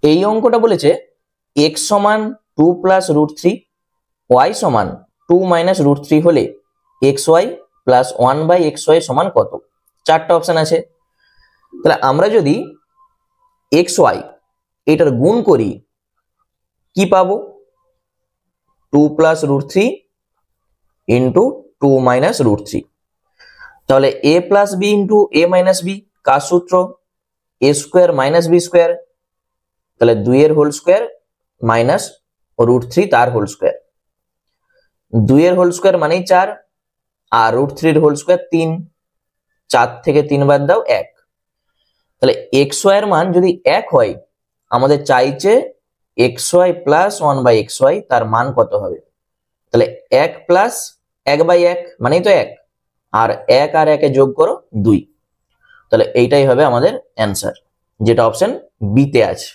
এই অঙ্কটা বলেছে এক্স সমান 2 প্লাস রুট থ্রি, ওয়াই সমান 2 মাইনাস রুট থ্রি হলে X Y plus 1 by X Y সমান কত? চারটা অপশন আছে। তাহলে আমরা যদি এক্স ওয়াই এটার গুণ করি কি পাবো? 2 plus root three into 2 minus root three. তাহলে A plus B into A minus B, কার সূত্র? A square minus B square. তাহলে 2 এর whole square minus root three তার হোল স্কোয়ার। 2 এর হোল স্কোয়ার মানেই 4, আর রুট থ্রির হোল স্কোয়ার 3। 4 থেকে 3 বাদ দাও 1। তাহলে এক্স ওয়াই এর মান যদি 1 হয়, আমাদের চাইছে X Y plus 1 by X Y, তার মান কত হবে? তাহলে 1 প্লাস 1 বাই 1 মানেই তো 1, আর 1 আর 1 এ যোগ করো 2। তাহলে এইটাই হবে আমাদের অ্যান্সার, যেটা অপশন বি তে আছে।